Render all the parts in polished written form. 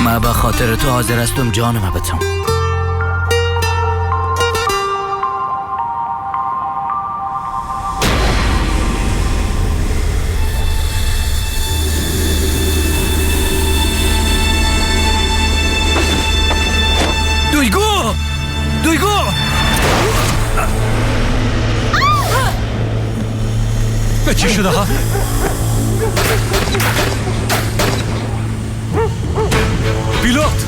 ما به خاطر تو حاضر هستم جانم بدم. دویگو به چی شده ها؟ پیلوت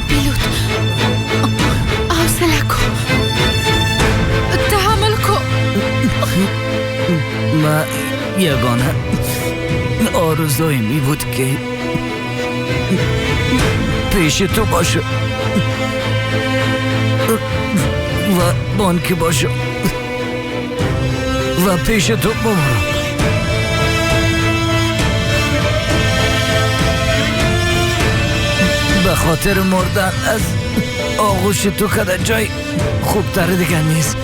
پیلوت حوصله کن، تحمل کن. ما یگانه آرزوی می بود که پیش تو باشه و بانکی باشه و پیش تو بمارم. به خاطر مردن از آغوش تو کده جای خوبتر دیگه نیست.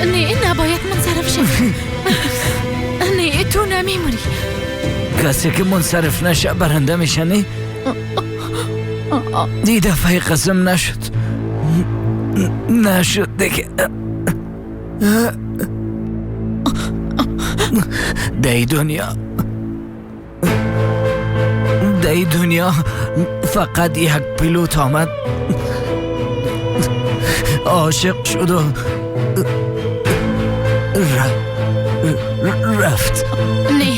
نه نباید منصرف شد. نه تو نمیمونی. کسی که منصرف نشه برنده میشه. نه دی دفعه قسم نشد دیگه. دی دنیا فقط یک پیلوت آمد، عاشق شد و رفت. نه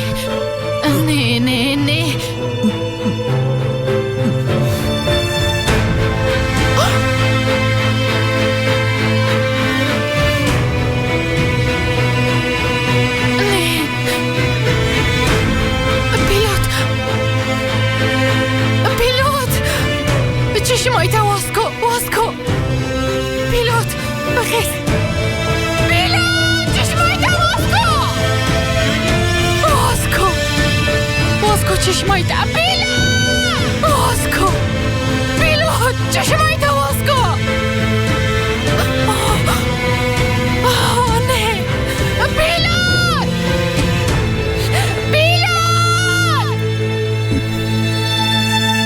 چشمایت واز کن پیلوت بخیز. پیلوت چشمایت واز کن چشمایت. پیلوت واز کن. پیلوت چشمایت واز کن. نه پیلوت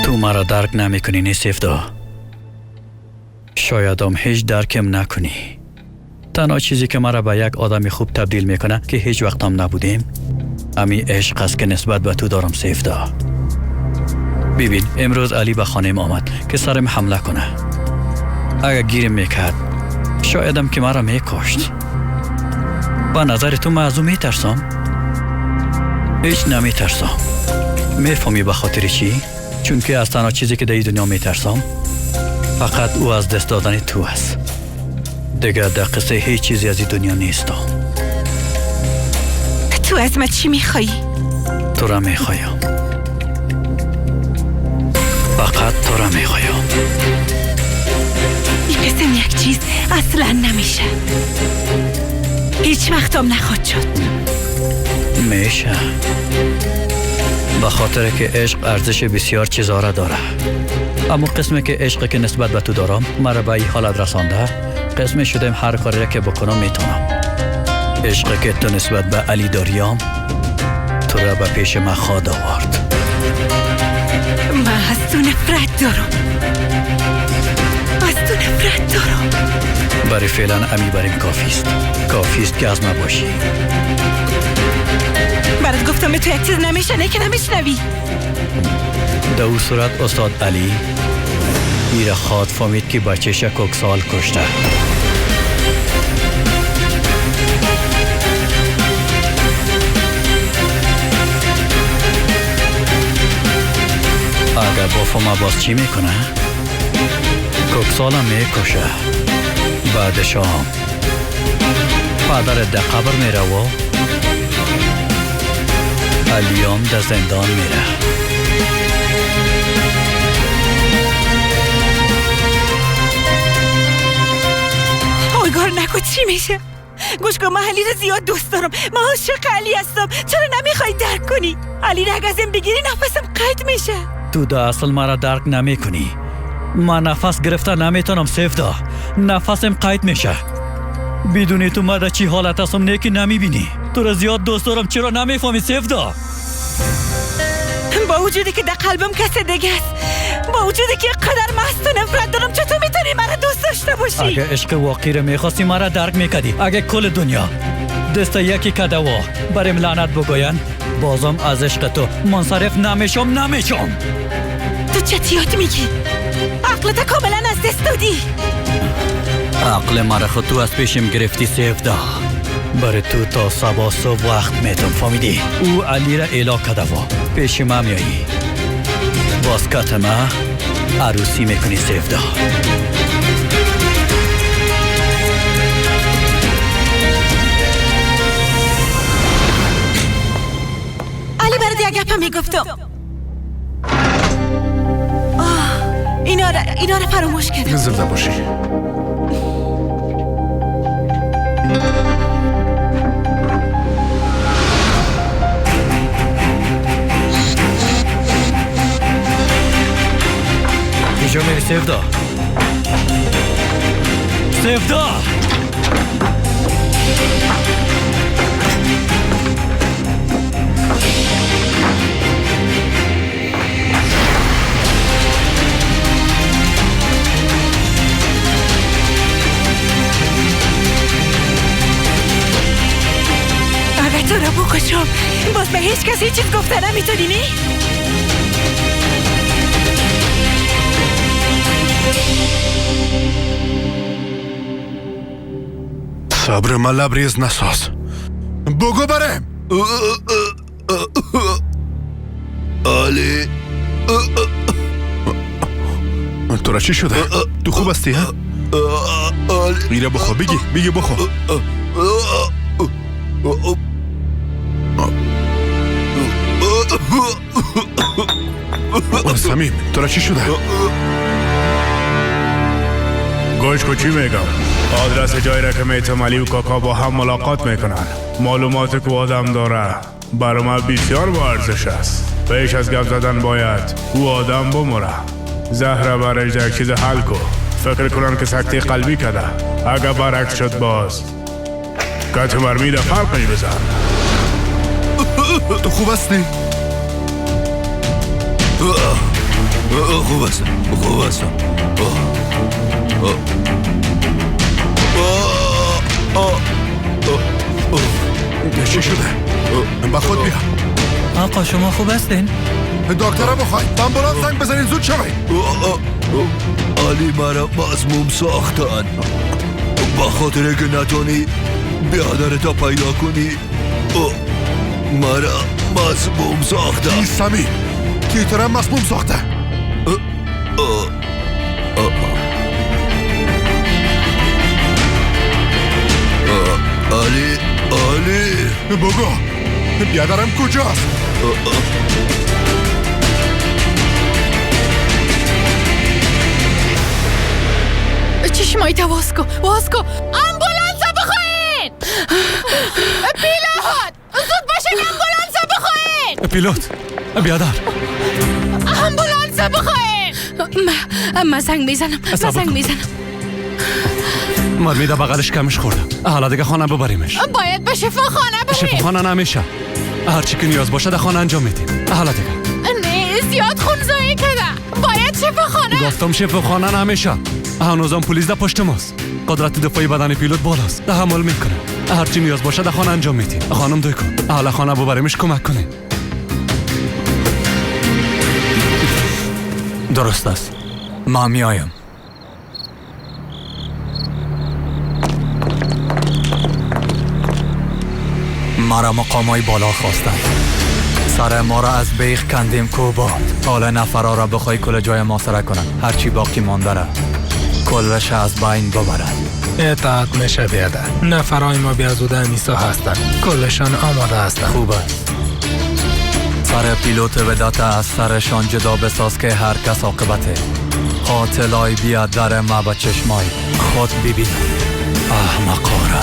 تو مرا درک نمیکنی نیسیفتا. شاید هم هیچ درکم نکنی. تنها چیزی که مرا به یک آدم خوب تبدیل میکنه که هیچ وقت هم نبودیم امی عشق است که نسبت به تو دارم سیفتا. ببین امروز علی به خانم آمد که سرم حمله کنه. اگر گیرم میکرد شایدم که مرا میکشت. با نظر تو من از او میترسم؟ هیچ نمیترسم. میفهمی به خاطر چی؟ چون که از تنها چیزی که در دنیا میترسم فقط او از دست دادن تو است. دیگر در قصه هیچ چیزی از این دنیا نیستم. تو از من چی میخوایی؟ تو را میخوایم. فقط تو را میخوایم. این قسم یک چیز اصلا نمیشه. هیچ وقتم نخواد شد. میشه. به خاطر که عشق ارزش بسیار چیزا را داره. اما قسمی که عشقی که نسبت به تو دارم مرا به این حالت رسانده، قسمی شدم هر کاری را که بکنم میتونم. عشقی که تو نسبت به علی داریم تو را به پیش من خواد آورد. من از تو نفرت دارم. برای فعلا امی بریم کافیست که از ما باشی. برات گفتم تو یک چیز نمیشنه که نمیشنوی. در او صورت استاد علی میره خواد فهمید که بچه‌ش کوکسال کشته. اگر با فهمه باز چی میکنه؟ کوکسالم میکشه. بعدش هم پدرت در قبر میره و علیام در زندان میره. امیدوار نکن چی میشه. گوش کن، من علی رو زیاد دوست دارم. من عاشق علی هستم. چرا نمیخوای درک کنی؟ علی رو اگه ازم بگیری نفسم قطع میشه. تو در اصل مرا درک نمیکنی. من نفس گرفته نمیتونم سفدا. نفسم قطع میشه. بدونی تو من چی حالت هستم نیکی نمیبینی. تو را زیاد دوست دارم، چرا نمیفهمی سفدا؟ با وجودی که در قلبم کس دیگه است، با وجودی که قدر مست و نفرت دارم، چطور میتونی مرا دوست داشته باشی؟ اگه عشق واقعی رو میخواستی مرا درک میکردی. اگه کل دنیا دست یکی کده و بریم لعنت بگوین، بازم از عشق تو منصرف نمیشم. تو چطیات میگی؟ عقلت کاملا از دست دادی. عقل مرا خود تو از پیشم گرفتی سفدا. برای تو تا صبح صبح وقت میتون، فهمیدی؟ او علی را اعلا کده و پیش ما میایی. باز کتما عروسی میکنی سفدا. علی برات یک گپ میگفتم. اینا را فراموش کردم. زنده باشی. کجا میری سفدا؟ سفدا! اگه تو رو بکشم باز به هیچ کسی چیز گفته نمیتونی نی؟ صبر من لبریز نساز. بگو برم. علی تو را چی شده؟ تو خوب هستی ها؟ میره بخوا، بگی بخوا. سمیم تو را چی شده؟ گوش کو چی میگم. آدرس جایی را که میتم علی و کاکا با هم ملاقات میکنن. معلومات که آدم داره برای من بسیار با ارزش است. پیش از گپ زدن باید او آدم بمره. زهره برای یک چیز حل کو. فکر کنن که سکته قلبی کده. اگه برعکس شد باز کت مرمی ده فرقی بزن. تو خوب هستی؟ خوب هستم. چی شده؟ با خود بیا. آقا شما خوب هستین؟ دکتر را بخوای. آمبولانس زنگ بزنین، زود شوید. علی مرا مظلوم ساختن. با خاطر که نتونی بیادرتا پیدا کنی مرا مظلوم ساختن. کی سمی؟ کی تو را مظلوم ساخته؟ علی بگو بیادرم کجاست؟ چشمایت واز کن. امبولانس بخواین. پیلوت زود باشین، امبولانس بخواین. پیلوت بیادر امبولانس بخواین. من زنگ میزنم. مرمی در بغلش کمش خورده. حالا دیگه خانه ببریمش. باید به شفاخانه بریم. شفاخانه نمیشه. هرچی که نیاز باشه در خانه انجام میدیم. حالا دیگه نه، زیاد خونزایی کرده. باید شفاخانه. گفتم شفاخانه نمیشه. هنوزم پلیس در پشت ماست. قدرت دفاعی بدن پیلوت بالاست. تحمل میکنه. هرچی نیاز باشه در خانه انجام میدیم. خانم دوی کن. حالا خانه ببریمش، کمک کنه. درست است. ما میایم. مرا مقامای بالا خواستند. سر ما را از بیخ کندیم کو باد. حالا نفرا را بخوای کل جای ما سره کنن. هرچی باقی مانده را کلش از بین ببرن. اطاعت میشه بیادر. نفرای ما بیازوده میسا هستن. کلشان آماده هستن. خوب است. سر پیلوت ودات از سرشان جدا بساز که هر کس عاقبته. قاتلای بیاد در ما با چشمای خود ببین. احمقاره.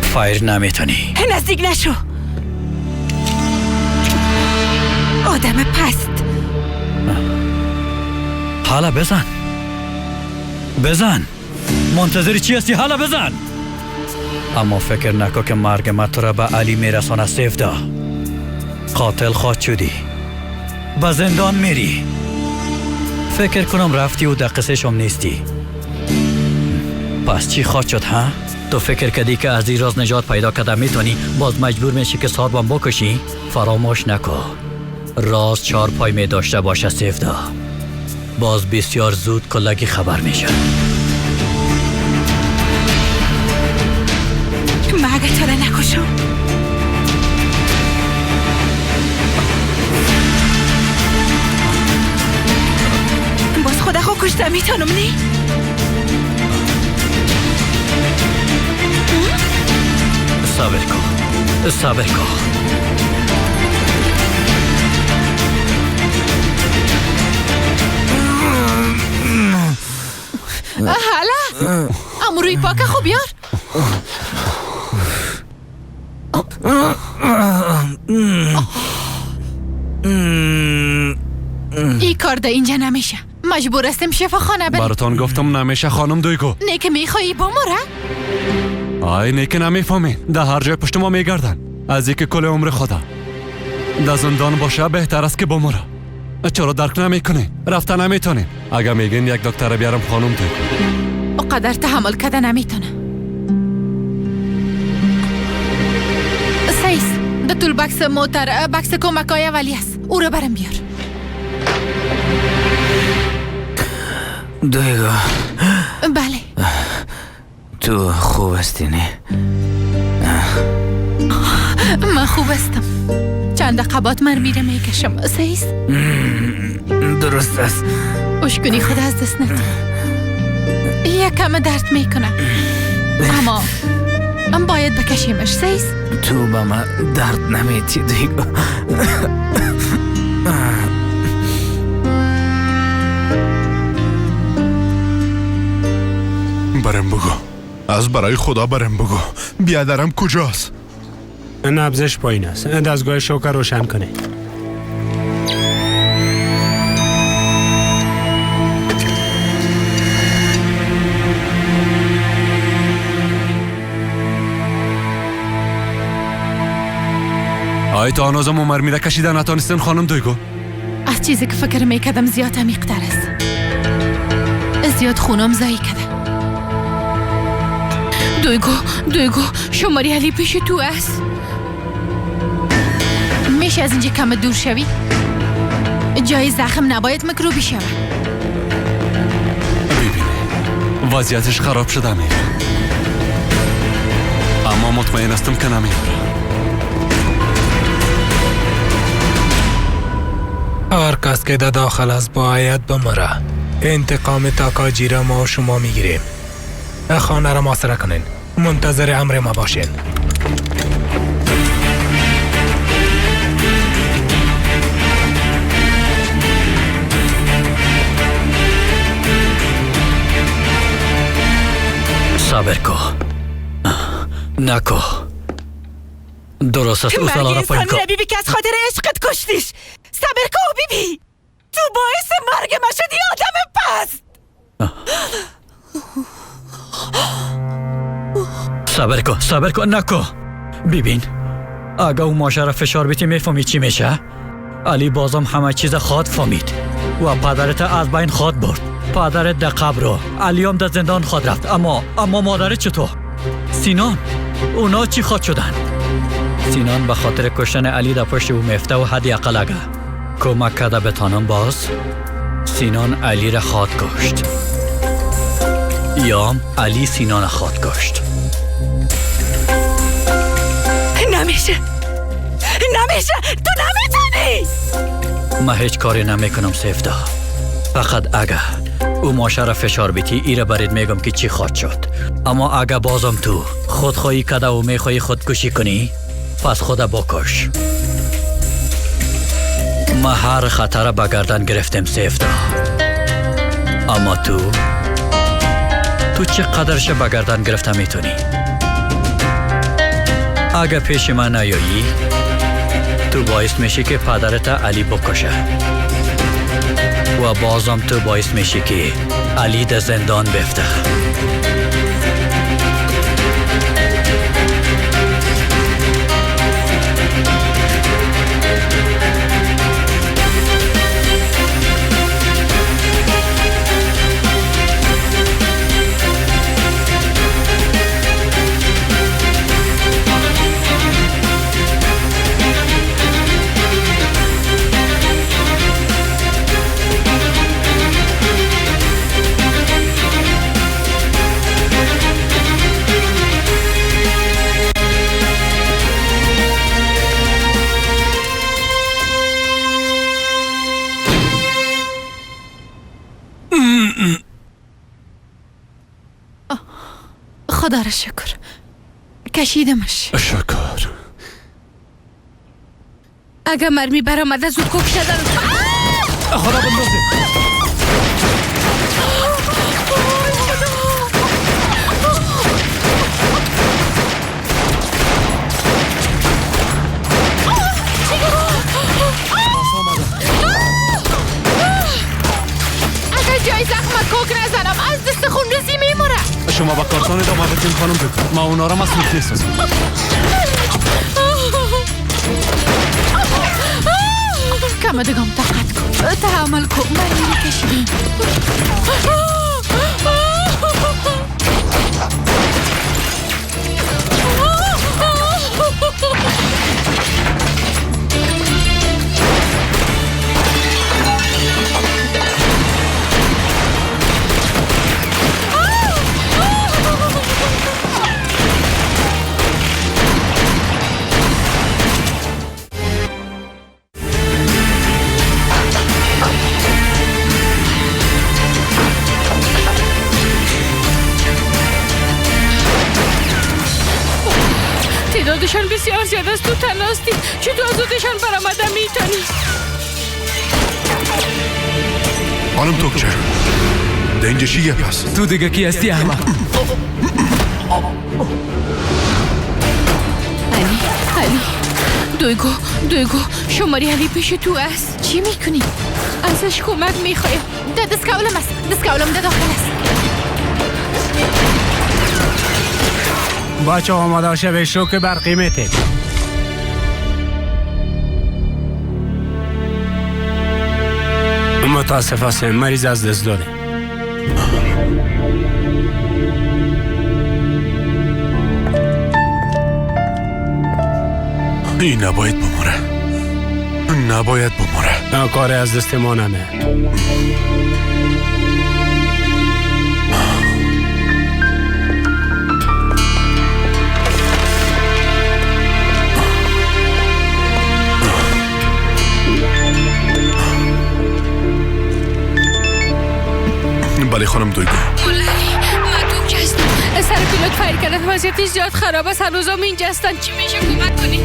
فایر نمیتونی. نزدیک نشو. آدم پست. حالا بزن. منتظری چی هستی؟ حالا بزن. اما فکر نکن که مرگ ما تو را به علی میرسانه. سیفدا قاتل خود شدی، به زندان میری. فکر کنم رفتی و در قصه شم نیستی. پس چی خود شد ها؟ تو فکر کردی که از این راز نجات پیدا کرده میتونی باز مجبور میشی که صاحبم بکشی؟ فراموش نکن راز 4 پای می داشته باشه. سیفدا باز بسیار زود کلگی خبر میشه. مگه تو را نکشم؟ باز خدا خود کشته میتونم نی؟ صبر کن. حالا امروی پاک خوب بیار. این کار ده اینجا نمیشه. مجبور استم شفاخانه بریم. براتون گفتم نمیشه خانم دویگو. نیکه میخوایی بمره؟ آی نیکه نمیفهمی. ده هر جای پشت ما میگردن. از اینکه کل عمر خدا در زندان باشه بهتر است که بمره. چرا درک نمیکنی؟ رفته نمیتونی. اگه میگین یک دکتر بیارم خانم دویگو. اقدر تحمل کده نمیتونه. سیس ده طول بکس موتر بکس کمکای ولی است. او رو برم بیار. دویگو بله تو خوب هستی نه؟ من خوب هستم. چند قبات من میره میکشم. سیس درست است. اشکنی خدا از دست نده. یکم درد میکنه اما من باید بکشیمش. سیس تو با من درد نمیتی دویگو. برم بگو. از برای خدا برم بگو. بیادرم کجاست؟ نبضش پایین است. دستگاه شوکر روشن کنه. آی تا آنازم عمر میره کشیده نتانستن خانم دویگو. از چیزی که فکر میکردم زیاد عمیق‌تر است. زیاد خونم زایی کده. دویگو شماری علی پیش تو است. میشه از اینجا کم دور شوی؟ جای زخم نباید میکروبی شود. ببینه وضعیتش خراب شده میره، اما مطمئن استم که نمیره. هر کس که در داخل است باید بمره. انتقام تاکاجی را ما و شما میگیریم. خانه را محاصره کنین. منتظر امر ما باشین. صبر کن. نکو. درست است. او سالا را پایین کن. بیبی که از خاطر عشقت کشتیش. صبر کن بیبی. تو باعث مرگ ما شدی آدم پست. صبر کن نکو. ببین اگه او ماشه را فشار بیتی میفهمی چی میشه؟ علی بازم همه چیز خود فهمید و پدرت از بین خود برد. پدرت در قبر، علی هم در زندان خود رفت. اما مادرت چطور؟ سینان اونا چی خود شدن؟ سینان به خاطر کشتن علی در پشت او میفته و حدی اقل اگه کمک کرده بتانم باز سینان علی را خود کشت یا علی سینان خود کشت. نمیشه تو نمیتونی. من هیچ کاری نمیکنم سیفدا. فقط اگه او ماشه را فشار بیتی ایره برید میگم که چی خواهد شد. اما اگه بازم تو خودخواهی کده و میخواهی خودکشی کنی پس خدا بکش. ما هر خطر به گردن گرفتم سیفتا. اما تو چقدرش به گردن گرفته میتونی؟ اگه پیش من نیایی تو باعث میشی که پدرت علی بکشه و بازم تو باعث میشی که علی در زندان بفته. خدا را شکر کشیدمش. شکر. اگه مرمی برامده زود کک شدن. خدا بندازه. اگه جای زخمت کک نزنم از دست خون ریزی میموره. شما با کارتان ادامه بدین خانم دکتر. ما اونا را مصروف نیستم. کم دگم طاقت کن. تحمل کن. مرمی کشیدیم. تعدادشان بسیار زیاد است. تو تنهاستی. چطور زودشان برآمده میتونی؟ خانم توکچه ده اینجا چیه پس؟ تو دیگه کی هستی احمق؟ علی دویگو شماری علی پیش تو است. چی میکنی؟ ازش کمک میخوایم. دستکولم است. دستکولم ده داخل است. بچه آماده شوه شوک بر قیمته. متاسف هستم مریض از دست داده. این نباید بماره. کار از دست ما نمه. بله خانم دویگو. مولالی من تو هستم. سر پیلوت فایر کردن. وضعیتش زیاد خراب است. هنوزم اینجا هستن. چی میشه کمک کنی؟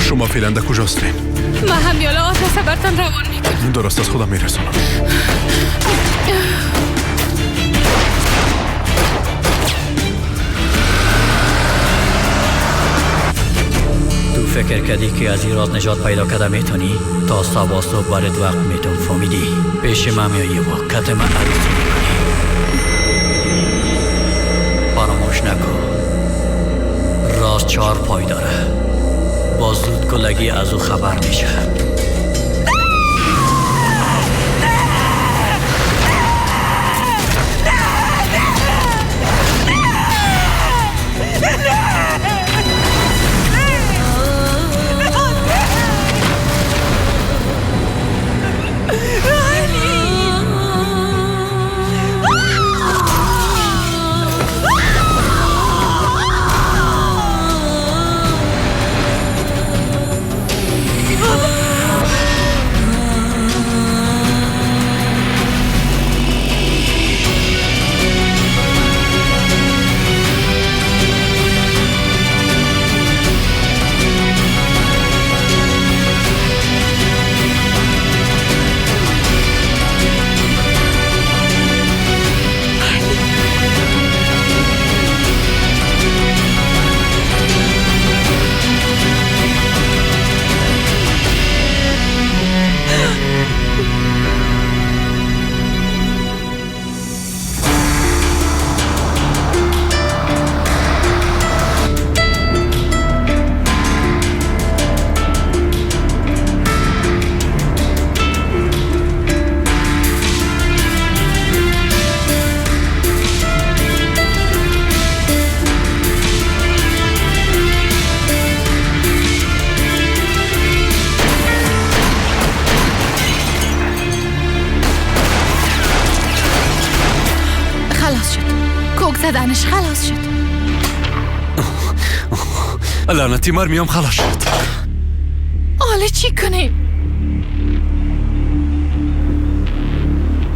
شما فعلا در کجاستین؟ ما همیالا آتش برتن روان میکنم. درست از خودم میرسونم. تو فکر کردی که از این راز نجات پیدا کرده میتونی؟ تا صبح صبح برد وقت میتون فهمیدی پیش من میایی و کت من عروضی میکنی. فراموش نکن راز 4 پای داره. با زود گلگی از او خبر میشه. خلاص شد. کوک زدنش خلاص شد. لعنتی مرمیم خلاص شد. حالا چی کنیم؟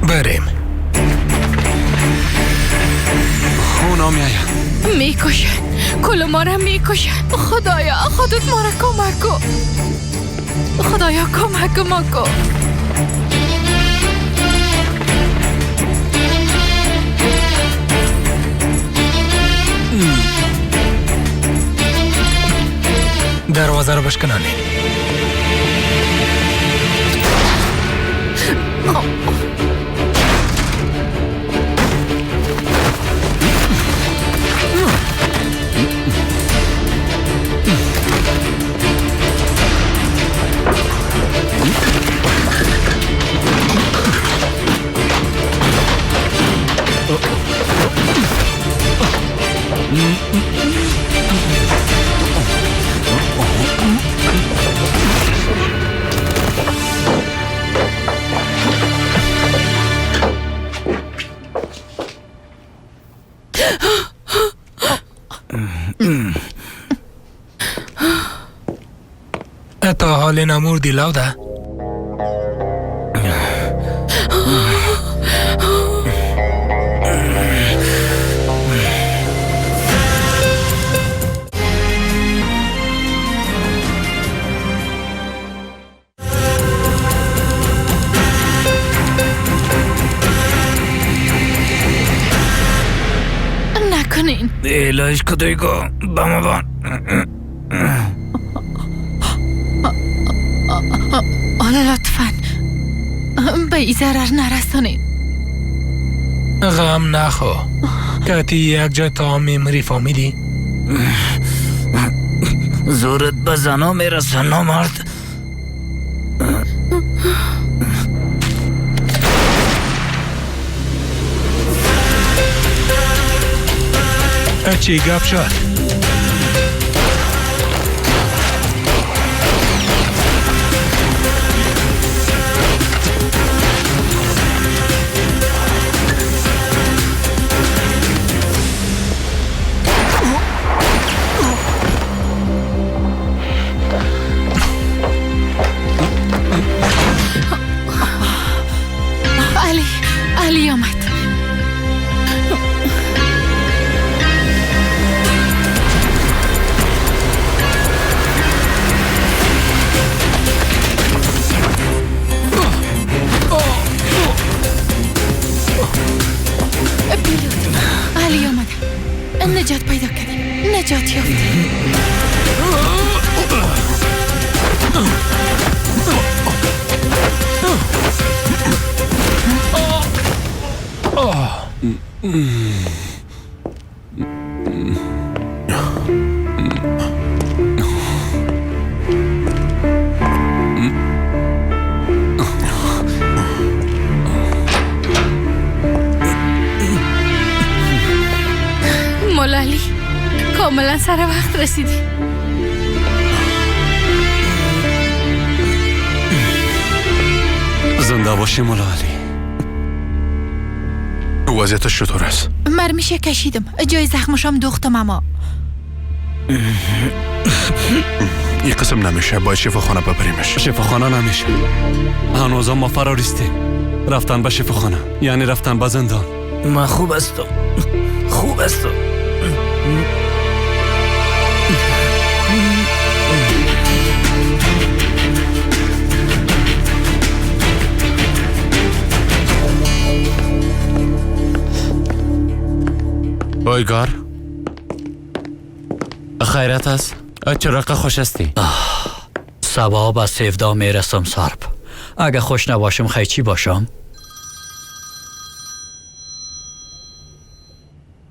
بریم. اونا میاین. میکشن. کل ما را میکشن. خدایا خودت ما را کمک کن. خدایا کمک ما کن. دروازه رو بشکنانید. تا حال نمور دیلاو ده. نکنین. الهش کدایگو بامابان. لطفاً به ای ضرر نرسانید. غم نخو. کتی یک جای تا میمری فهمیدی؟ زورت به زنا میرسه نامرد. چی گپ شد؟ علی آمد. علی آمد. نجات پیدا کردیم. نجات یافتیم. مولالی کاملا سر وقت رسیدی. زنده باشی مولا علی. وضعیتش چطور است؟ مرمیشه کشیدم. جای زخمشم دوختم اما این قسم نمیشه. باید شفاخانه ببریمش. شفاخانه نمیشه. هنوزا ما فراریستیم. رفتن به شفاخانه یعنی رفتن به زندان. من خوب هستم. خوب هستم. اویگار خیرت است؟ چراغ خوش هستی؟ سبا به سیفدا میرسم سرب. اگه خوش نباشم خیلی چی باشم؟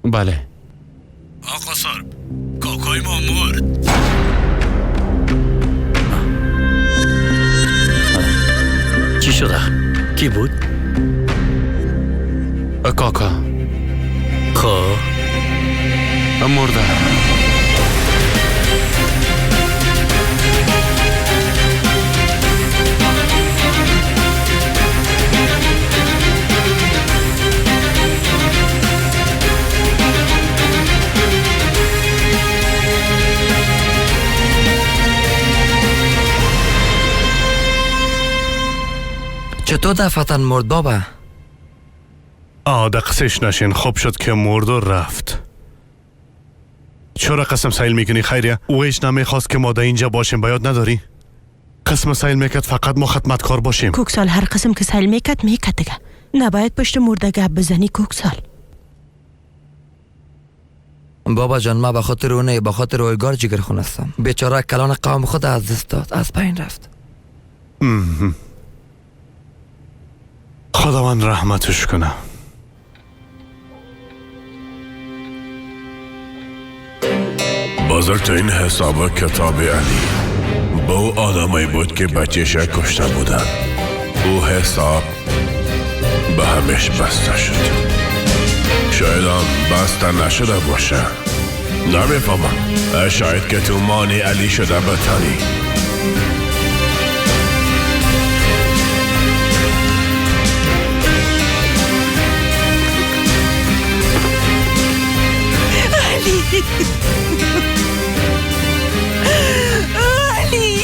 بله. آقا سرب کاکای ما مرد. چی شده؟ کی بود؟ کاکا خب مرده. 2 دفعه مرد بابا. دقسش نشین. خوب شد که مرد و رفت. چرا قسم سیل میکنی خیریه؟ او هیچ نمیخواست که ما در اینجا باشیم، باید نداری؟ قسم سیل میکرد فقط ما خدمتکار باشیم. کوکسال هر قسم که سیل میکرد دیگه. نباید پشت مرده گپ بزنی کوکسال. بابا جان ما به خاطر اونه، به خاطر اویگار جگر خون هستم. بیچاره کلان قوم خود از دست داد، از پایین رفت. خداوند رحمتش کنه. بزرگترین حساب کتاب علی با او آدمایی بود که بچه‌ش کشته بودن. او حساب به همش بسته شد. شاید هم بسته نشده باشه. نمیفهمم. شاید که تو مانی علی شده بتانی. علی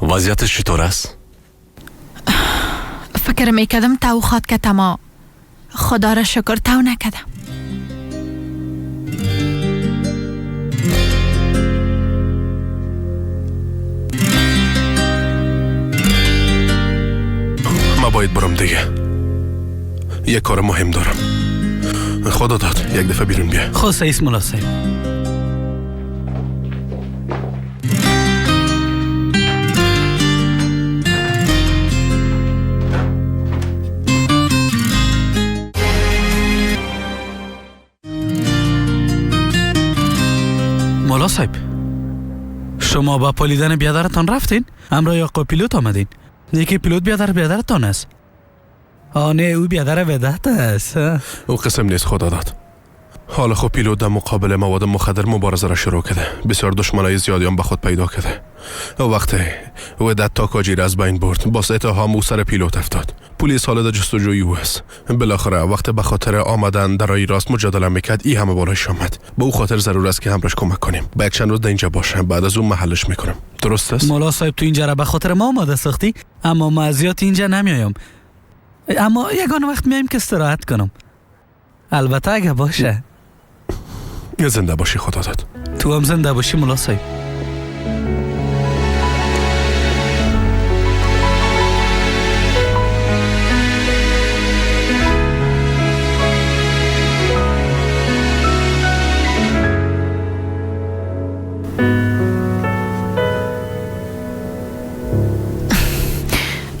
وضعیتش چطور است؟ فکر میکردم تو خواد که تما خدا را شکر تو نکردم. ما باید برم دیگه. یک کار مهم دارم. خدا داد یک دفعه بیرون بیا. خواسته ایست ملاسه. مولا صاحب شما با پلیدن بیادرتان رفتین؟ امرا یا پیلوت آمدین؟ یکی پیلوت بیادرتان است. نه او بیادر ودت است. او قسم نیست خدا داد. حالا خب پیلوت در مقابل مواد مخدر مبارزه را شروع کرده. بسیار دشمنای زیادی هم به خود پیدا کرده. وقتی ودت تاکاجی را از بین برد باز اتهام او سر پیلوت افتاد. پلیس حالا در جستجوی او است. بالاخره وقتی به خاطر آمدن در راه راست مجادله میکرد ای همه بالایش آمد. به او خاطر ضرور است که همراهش کمک کنیم. با یک چند روز در اینجا باشه، بعد از اون محلش میکنم. درست است؟ مولا صاحب تو اینجا را به خاطر ما آماده ساختی، اما ما زیاد اینجا نمیایم. اما یگان وقت میایم که استراحت کنم. البته اگه باشه. یا زنده باشی خدا داد. تو هم زنده باشی مولا صاحب.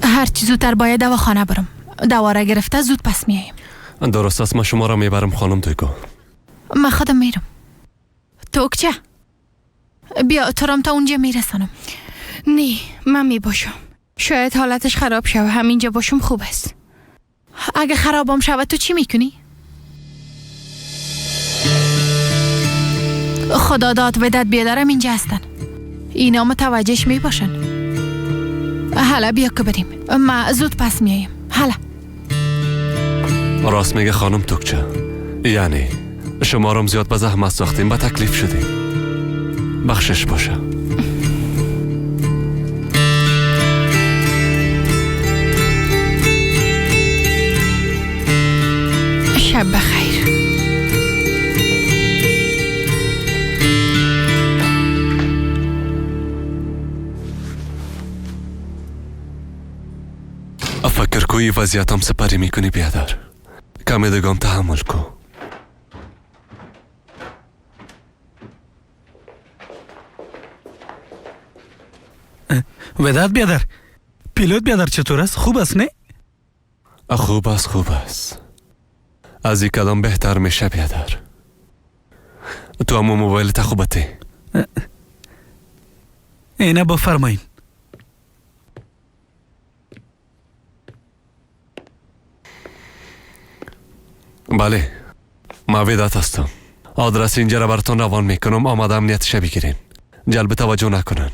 هر چی زودتر باید دواخانه برم. دوا را گرفته زود پس میاییم. درست است. ما شما را میبرم خانم تویکو. من خودم میرم. توکچه بیا ترام تا اونجا میرسانم. نه من میباشم. شاید حالتش خراب شود. همینجا باشم خوب است. اگه خرابم شود تو چی میکنی؟ خدا داد ودت بیادرم اینجا هستن. اینا متوجهش میباشن. حالا بیا که بریم. ما زود پس میاییم. حالا راست میگه خانم توکچه. یعنی شما رو زیاد به زحمت ساختیم، به تکلیف شدیم. بخشش باشه. شب بخیر. فکر کوی وضعیتم سپری میکنی بیادر. کمی دگام تحمل کن. ودت بیادر، پیلوت بیادر چطور است؟ خوب است نه؟ خوب است. از این کدام بهتر میشه بیادر. تو همون موبایلت خوبتی؟ اینه بفرمایین. بله ما ودت هستم. آدرس اینجا را براتون روان میکنم. آماده امنیتش بگیرین. جلب توجه نکنن.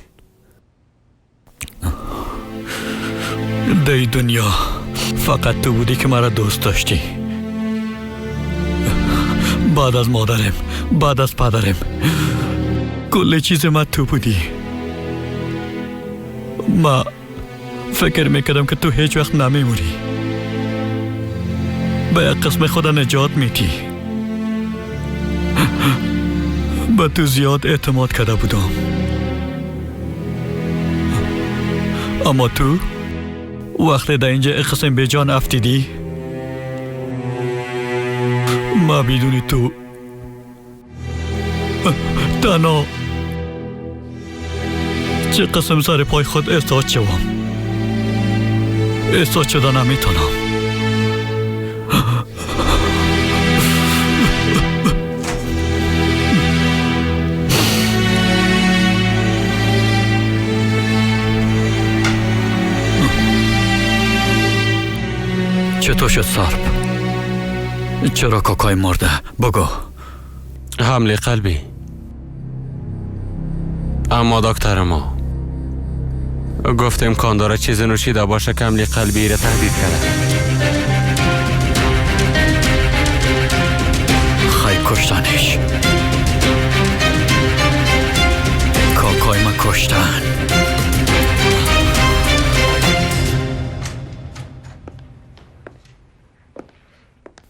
در دنیا فقط تو بودی که مرا دوست داشتی. بعد از مادرم، بعد از پدرم، کل چیز من تو بودی. ما فکر میکردم که تو هیچ وقت نمیمونی، به یک قسم خدا نجات میدی. به تو زیاد اعتماد کرده بودم، اما تو وقتی در اینجا یک قسم به جان افتیدی، ما بدون تو تنها چه قسم سر پای خود احساس شوم، احساس شده نمیتونم. چطور شد سرب؟ چرا کاکای مرده؟ بگو. حمله قلبی. اما دکتر ما گفت امکان داره چیز نوشیده باشه که حمله قلبی را تهدید کرده. خیلی کشتنش. کاکای ما کشتن.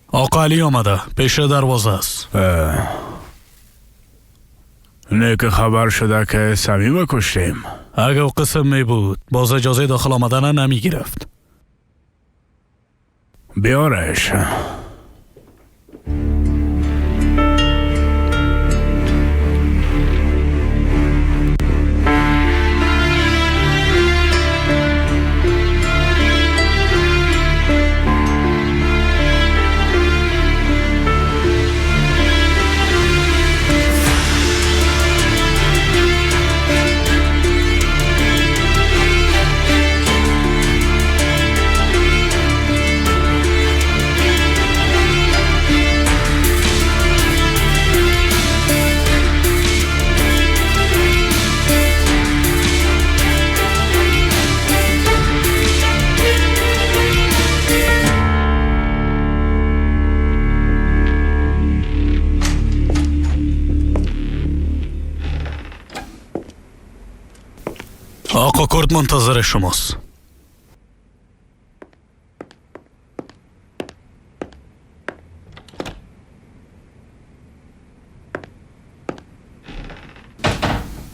آقا علی آمده، پیش دروازه است. نه که خبر شده که صمیم کشتیم. اگه قسم می بود باز اجازه داخل آمدن نمی گرفت. بیارش. آقا کرد منتظر شماست.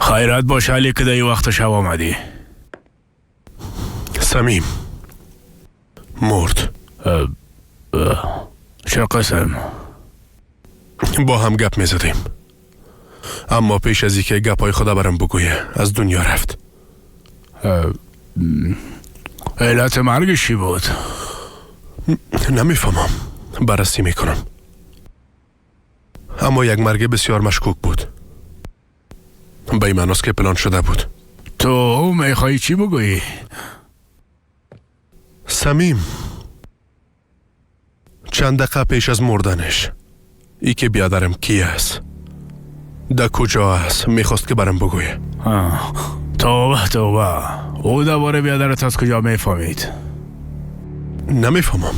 خیرت باشه علی که در وقت شب آمدی. صمیم مرد. چه قسم؟ با هم گپ میزدیم، اما پیش از اینکه گپای خدا برم بگویه از دنیا رفت. علت مرگش چی بود؟ نمیفهمم، بررسی میکنم، اما یک مرگ بسیار مشکوک بود. به این معناست که پلان شده بود. تو میخوایی چی بگویی؟ صمیم چند دقیقه پیش از مردنش ای که بیادرم کی است، در کجا است، میخواست که برم بگویه. توبه او دوباره بیادرت از کجا میفهمید؟ نمیفهمم.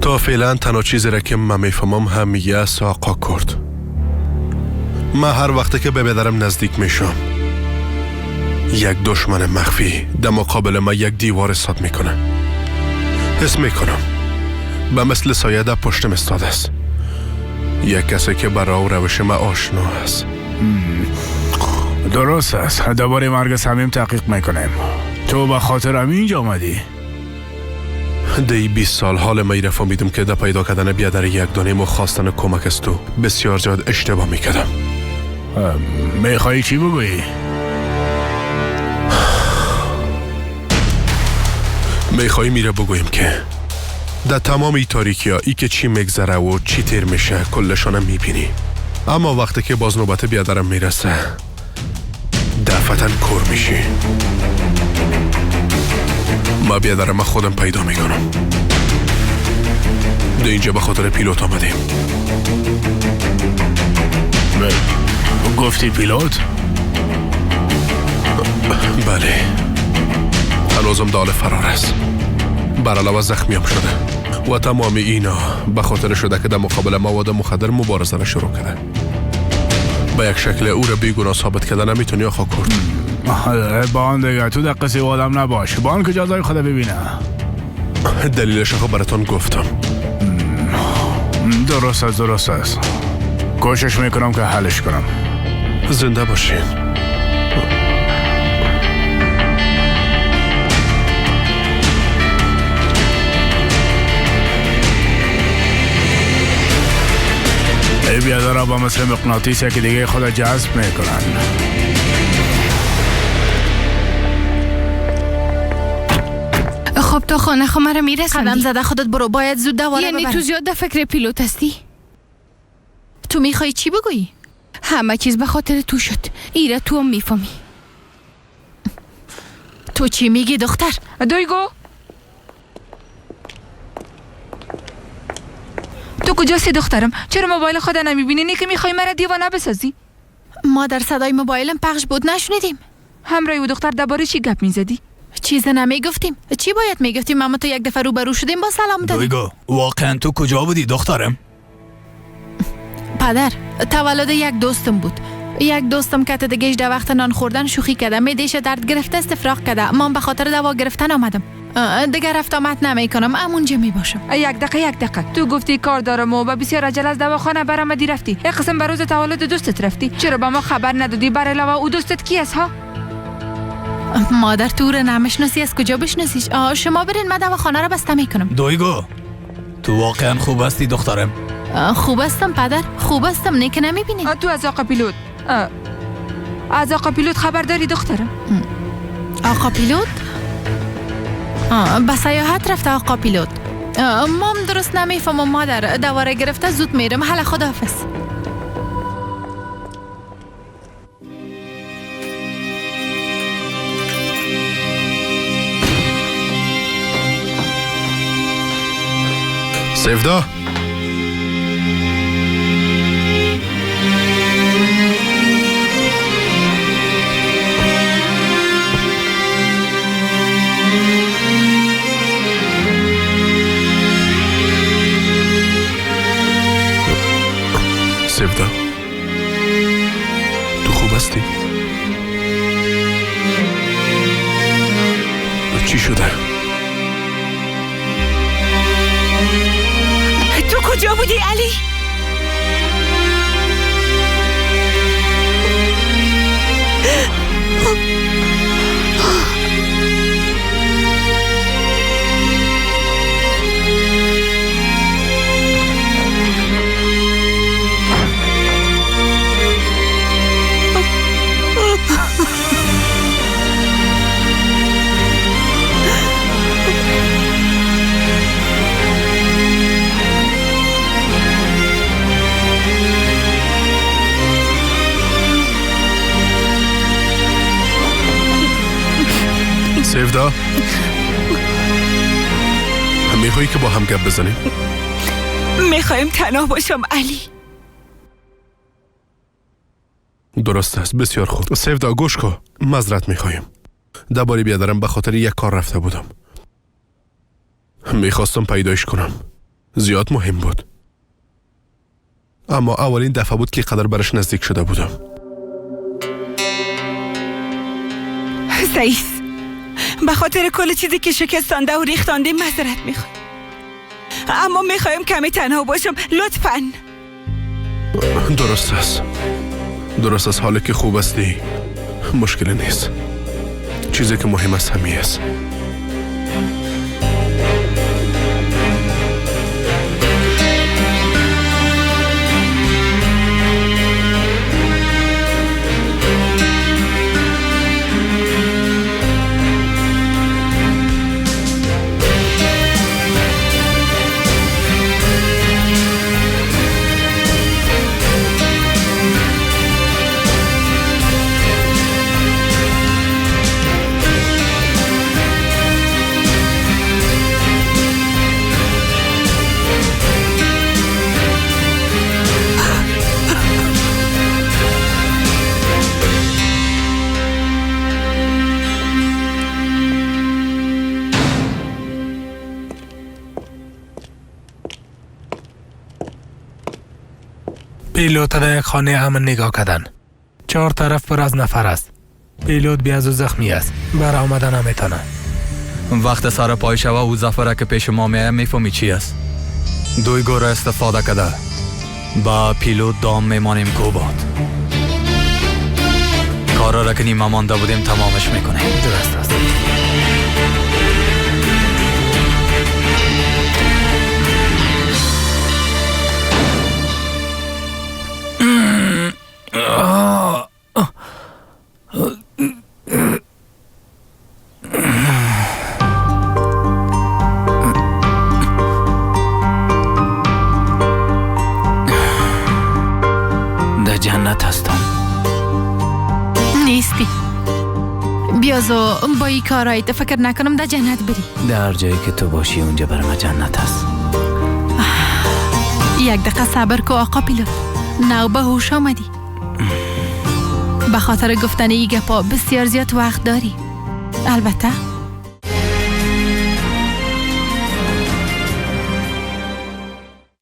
تا فعلا تنها چیزی را که من میفهمم همیه است آقا کرد. من هر وقت که به بیادرم نزدیک میشم یک دشمن مخفی در مقابل من یک دیوار ایستاد میکنه. حس میکنم به مثل سایه در پشتم ایستاده است، یک کسی که برای روش من آشنا است. درست است. درباره مرگ صمیم تحقیق میکنیم. تو به خاطر اینجا آمدی؟ دی 20 سال حال من را فهمیدم که در پیدا کردن بیادر یک دانیم و خواستن کمک از تو بسیار زیاد اشتباه میکردم. میخوایی چی بگویی؟ میخوایی میره بگویم که در تمام ای تاریکی ها ای که چی مگذره و چی تیر میشه کلشانم میبینی، اما وقتی که باز نوبت بیادرم میرسه دفعتا کور میشی. ما بیادرم خودم پیدا میکنم. در اینجا به خاطر پیلوت آمدیم. گفتی پیلوت؟ بله، هنوزم دال فرار است. بر علاوه زخمیم شده و تمام اینا به خاطر شده که در مقابل مواد مخدر مبارزه را شروع کرده. به یک شکل او را بیگناه ثابت کردن نمیتونی آقا کرد. با آن دیگه تو در قصه آدم نباش. با آن که جزای خدا ببینه. دلیلش آقا براتون گفتم. درست است. کوشش میکنم که حلش کنم. زنده باشین. ای بیادارا با مثل مغناطیسی که دیگه خدا جذب میکنن. خب تو خانه مرا میرسوندی. قدم زده خودت برو، باید زود دواره یعنی ببری. تو زیاد در فکر پیلوت هستی؟ تو میخوای چی بگویی؟ همه چیز به خاطر تو شد. ایره تو هم میفهمی. تو چی میگی دختر؟ دویگو تو کجاست دخترم؟ چرا موبایل خود نمیبینی؟ نه که میخوای مرا دیوانه بسازی؟ ما در صدای موبایلم پخش بود نشنیدیم. همراه و دختر درباره چی گپ میزدی؟ چیز نمیگفتیم. چی باید میگفتیم؟ اما تو یک دفعه روبرو شدیم با سلام دادیم. دویگو واقعا تو کجا بودی دخترم؟ پدر تولد یک دوستم بود. یک دوستم که دیگه 18 وقت نان خوردن شوخی کرده، معده‌اش درد گرفته استفراغ کرده. من به خاطر دوا گرفتن آمدم. دیگه رفت آمد نمیکنم، همونجا میباشم. یک دقیقه تو گفتی کار دارم و بسیار عجل از دواخانه برآمدی رفتی. یک قسم به روز تولد دوستت رفتی. چرا به ما خبر ندادی؟ بر علاوه او دوستت کی است ها؟ مادر تو رو نمیشناسی، از کجا بشناسیش؟ شما برین، من دواخانه رو بسته میکنم. دویگو تو واقعا خوب هستی دخترم؟ خوب هستم پدر، خوب هستم. نه که نمیبینی؟ تو از آقا پیلوت خبر داری دخترم؟ آقا پیلوت؟ به سیاحت رفته آقا پیلوت. مام درست نمیفهمم مادر. دواره گرفته زود میرم. حالا خداحافظ. سیفدا سیفدا تو خوب هستی؟ چی شده؟ تو کجا بودی علی؟ سیفدا میخوایی که با هم گپ بزنیم؟ میخوایم تنها باشم علی. درست است، بسیار خوب. سیفدا گوش کن، معذرت میخوایم. درباره بیادرم به خاطر یک کار رفته بودم. میخواستم پیدایش کنم. زیاد مهم بود. اما اولین دفعه بود که قدر برش نزدیک شده بودم. سعیس، به خاطر کل چیزی که شکستانده و ریختانده معذرت میخوایم. اما میخوایم کمی تنها باشم لطفاً. درست است. درست است، حالی که خوب هستی مشکلی نیست. چیزی که مهم است همین است. پیلوت در یک خانه امن نگاه کردن. 4 طرف پر از نفر است. پیلوت بیاز و زخمی است. بر آمدن نمیتونه. وقت سر پای شوه او زفره که پیش ما میه میفهمی چی است. دوی گوره استفاده کده. با پیلوت دام میمانیم کو باد. کارا را که نیمه مانده بودیم تمامش میکنیم. درست است. در جنت هستم. نیستی. بیازو با این کارایت فکر نکنم در جنت بری. در جایی که تو باشی اونجا بر ما جنت هست. یک دقیقه صبر کو آقا پیلوت. نو به هوش آمدی. به خاطر گفتن این گپا بسیار زیاد وقت داری. البته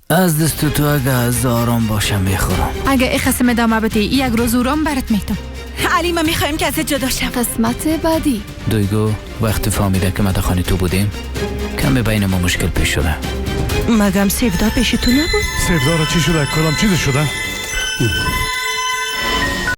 از دست تو اگه از آرام باشم میخورم. اگه این قسم ادامه بدی یک روز اورام برات میتم. علی ما میخوایم که ازت جدا شم. قسمت بعدی. دویگو وقتی فهمیده که ما در خانه تو بودیم کمی بین ما مشکل پیش شده. مگم سیفدا پیش تو نبود؟ سیفدا را چی شده؟ کدام چیز شده؟